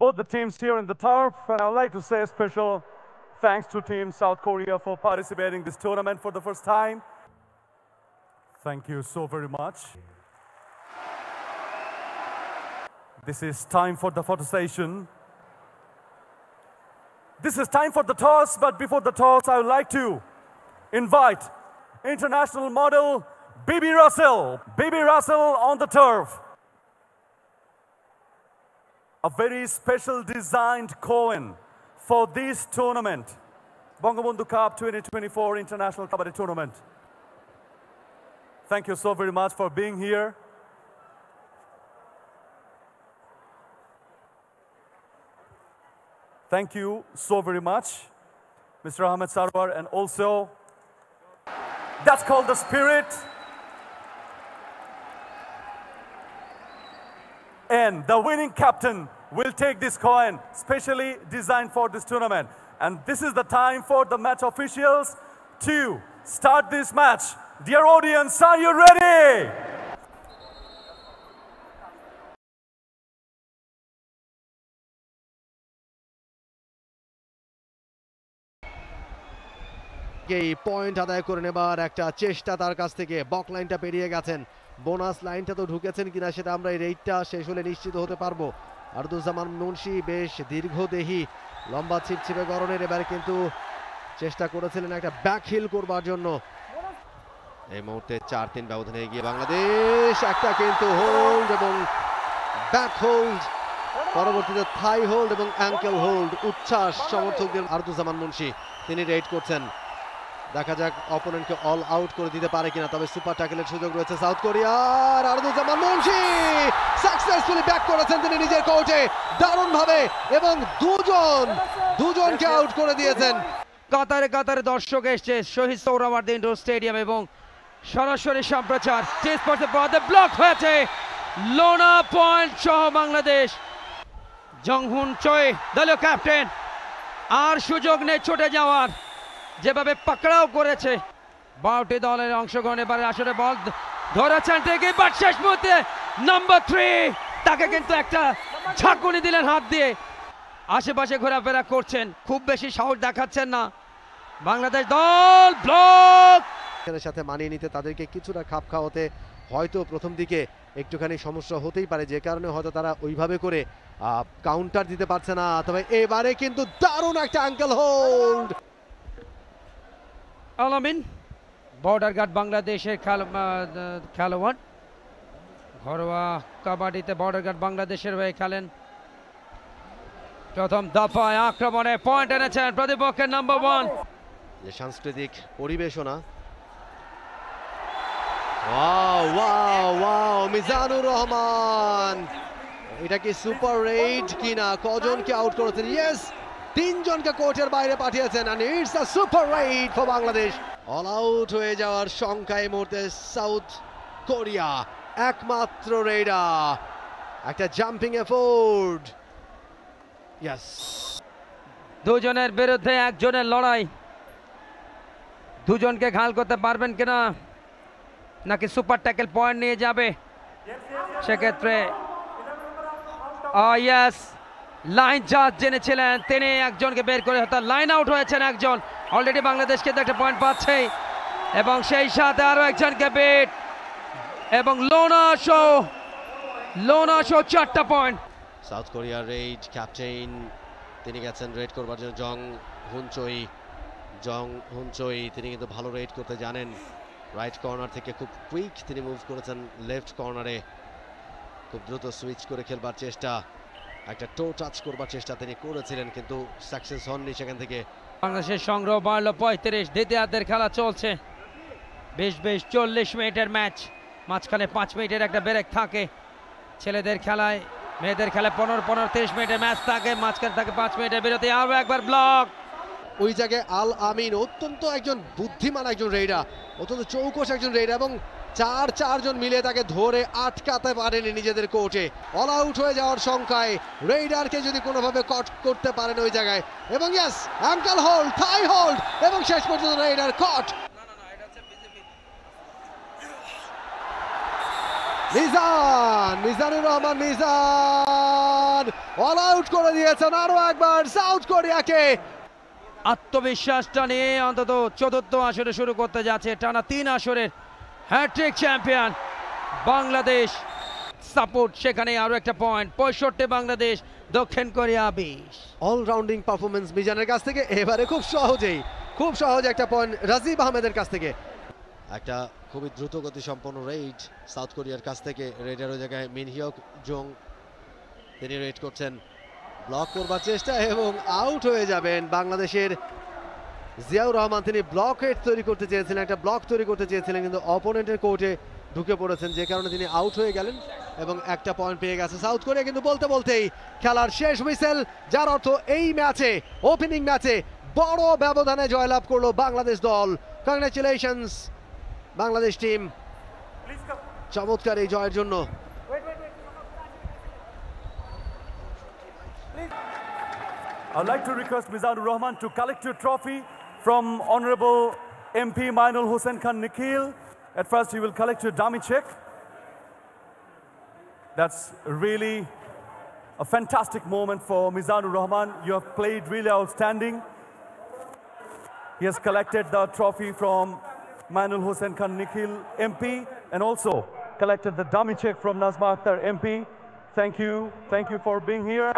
both the teams here in the turf, and I would like to say a special thanks to Team South Korea for participating in this tournament for the first time. Thank you so very much. This is time for the photo session. This is time for the toss, but before the toss, I would like to invite international model Bibi Russell. Bibi Russell on the turf. A very special designed coin for this tournament, Bangabandhu Cup 2024 International Kabaddi Tournament. Thank you so very much for being here. Thank you so very much, Mr. Ahmed Sarwar, and also, that's called the spirit. And the winning captain will take this coin, specially designed for this tournament. And this is the time for the match officials to start this match. Dear audience, are you ready? এই point আদায় করে নেবার একটা চেষ্টা তার কাছ থেকে, বক লাইনটা পেরিয়ে গেছেন, বোনাস লাইনটা তো ঢুকেছেন কিনা সেটা আমরা এই রেটটা শেষ হলে নিশ্চিত হতে পারবো। আরদুজ্জামান মুন্সি বেশ দীর্ঘদেহী, লম্বা ছিপছিপে গড়নের, এবারে কিন্তু চেষ্টা করেছিলেন একটা ব্যাক হিল করবার জন্য। এই মুহূর্তে 4-3 ব্যবধানে এগিয়ে বাংলাদেশ, একটা কিন্তু হোল্ড এবং ব্যাক হোল্ড, পরবর্তীতে থাই হোল্ড এবং অ্যাঙ্কেল হোল্ড। উচ্ছ্বাস সমর্থকদের। আরদুজ্জামান মুন্সি তিনি রেড করছেন, দেখা যাক অপোনেন্টকে অল আউট করে দিতে পারে কিনা। তবে সুপার ট্যাকেলের সুযোগ রয়েছে সাউথ কোরিয়ার। আরদুজ্জামান মুন্সি সাকসেসফুলি ব্যাক করেছেন তিনি নিজের কোর্টে দারুণ ভাবে, এবং দুজনকে আউট করে দিয়েছেন। কাতারে কাতারে দর্শক এসছে শহীদ সোহরাওয়ার্দী ইনডোর স্টেডিয়াম, এবং সরাসরি সম্প্রচার স্টেজ পর্যন্ত পথে ব্লক হয়েছে। লোনা পয়েন্ট সহ বাংলাদেশ। জংহুন চয় দলীয় ক্যাপ্টেন, আর সুযোগ নেই ছুটে যাওয়ার, যেভাবে পাকড়াও করেছে 12টি দলের অংশগ্রহণ। এবারে আসলে বল ধরেছেন ঠিকই, বাট শেষ মুহূর্তে নাম্বার 3 তাকে কিন্তু একটা ঝাঁকুনি দিলেন হাত দিয়ে। আশেপাশে ঘোরাফেরা করছেন, খুব বেশি সাহস দেখাচ্ছেন না বাংলাদেশ দল। ব্লক সাথে মানিয়ে নিতে তাদেরকে কিছুটা খাপ খাওয়াতে হয়তো প্রথম দিকে একটুখানি সমস্যা হতেই পারে, যে কারণে হয়তো তারা ওইভাবে করে কাউন্টার দিতে পারছে না। তবে এবারে কিন্তু দারুণ একটা অ্যাঙ্কেল হোল্ড। আলামিন বর্ডার গার্ড বাংলাদেশের খেলোয়াড়, ঘরোয়া কাবাডিতে বর্ডার গার্ড বাংলাদেশের হয়ে খেলেন। প্রথম দফায় আক্রমণে পয়েন্ট এনেছেন প্রতিপক্ষের নাম্বার 1। যে সাংস্কৃতিক পরিবেশনা, wow wow wow, Mizanur Rahman, এটা কি সুপার রেড কিনা? কজনকে আউট করেছেন? ইয়েস, 3 জনকে কোর্টের বাইরে পাঠিয়েছেন, and it's a super raid for Bangladesh. All out হয়ে যাওয়ার শঙ্কা এই মুহূর্তে সাউথ কোরিয়া। একমাত্র রেডার, একটা জাম্পিং এফোর্ট। ইয়েস, দুজনের বিরুদ্ধে একজনের লড়াই, দুজনকে ঘাল করতে পারবেন কিনা, নাকি সুপার ট্যাকেল পয়েন্ট নিয়ে যাবে? সেক্ষেত্রে ইয়েস, লাইন জাজ জেনেছিলেন তিনি একজনকে বের করে হয়তো লাইন আউট হয়েছেন একজন। অলরেডি বাংলাদেশ কিন্তু একটা পয়েন্ট পাচ্ছে, এবং সেই সাথে আরো একজনকে বেট, এবং লোনা শো 4টা পয়েন্ট। সাউথ কোরিয়ার রেড ক্যাপ্টেন তিনি গেছেন রেড করবার জন্য। জং হুনচই তিনি কিন্তু ভালো রেড করতে জানেন। রাইট কর্নার থেকে খুব কুইক তিনি মুভ করেছেন লেফট কর্নারে, খুব দ্রুত সুইচ করে খেলবার চেষ্টা, একটা টো টাচ করবার চেষ্টা তিনি করেছিলেন, কিন্তু সাকসেস হননি সেখান থেকে। বাংলাদেশের সংগ্রহ বাড়লো 35। দ্বিতীয়ার্ধের খেলা চলছে, বেশ 40 মিনিটের ম্যাচ। মাঝখানে 5 মিনিটের একটা ব্রেক থাকে। ছেলেদের খেলায়, মেয়েদের খেলায় 15-30 মিনিটের ম্যাচ থাকে, মাঝখানে থাকে 5 মিনিটের বিরতি। আরো একবার ব্লক। ওই জায়গায় আল আমিন অত্যন্ত একজন বুদ্ধিমান একজন রেডার, অত্যন্ত চৌকস একজন রেডার, এবং 4 জন মিলে তাকে ধরে আটকাতে পারেনি নিজেদের কোর্টে। অল আউট হয়ে যাওয়ার সংখ্যায় রেডারকে যদি কোনোভাবে কট করতে পারেন ওই জায়গায়, এবং ইয়েস, অ্যাঙ্কেল হোল্ড, থাই হোল্ড, এবং শেষ পর্যন্ত রেডার কট। মিজানুর রহমান মিজান অল আউট করে দিয়েছেন আরো একবার সাউথ কোরিয়াকে। আত্মবিশ্বাসটা নিয়ে অন্তত চতুর্থ আসরে শুরু করতে যাচ্ছে টানা 3 আসরের হ্যাট্রিক চ্যাম্পিয়ন বাংলাদেশ। সাপোর্ট সেখানে আরো একটা পয়েন্ট, 65 বাংলাদেশ, দক্ষিণ কোরিয়া 20। অলরাউন্ডিং পারফরমেন্স মিজানের কাছ থেকে, এবারে খুব সহজ একটা পয়েন্ট রাজীব আহমেদের কাছ থেকে। একটা খুবই দ্রুত গতি সম্পন্ন রেড সাউথ কোরিয়ার কাছ থেকে। রেডের ওই জায়গায় মিন হিয়ক জং তিনি রেড করছেন, ব্লক করবার চেষ্টা এবং আউট হয়ে যাবেন বাংলাদেশের জিয়াউর রহমান। তিনি ব্লক হেড তৈরি করতে চেয়েছিলেন, একটা ব্লক তৈরি করতে চেয়েছিলেন, কিন্তু অপোনেন্টের কোর্টে ঢুকে পড়েছেন, যে কারণে তিনি আউট হয়ে গেলেন এবং একটা পয়েন্ট পেয়ে গেছে সাউথ কোরিয়া। কিন্তু বলতেই খেলার শেষ হুইসেল, যার অর্থ এই ম্যাচে, ওপেনিং ম্যাচে বড় ব্যবধানে জয়লাভ করলো বাংলাদেশ দল। কংগ্রেচুলেশনস বাংলাদেশ টিম, চমৎকার এই জয়ের জন্য। I'd like to request Mizanur Rahman to collect your trophy from Honorable MP Mainul Hussain Khan Nikhil. At first, he will collect your dummy check. That's really a fantastic moment for Mizanur Rahman. You have played really outstanding. He has collected the trophy from Mainul Hussain Khan Nikhil MP and also collected the dummy check from Nazma Akhtar MP. Thank you for being here.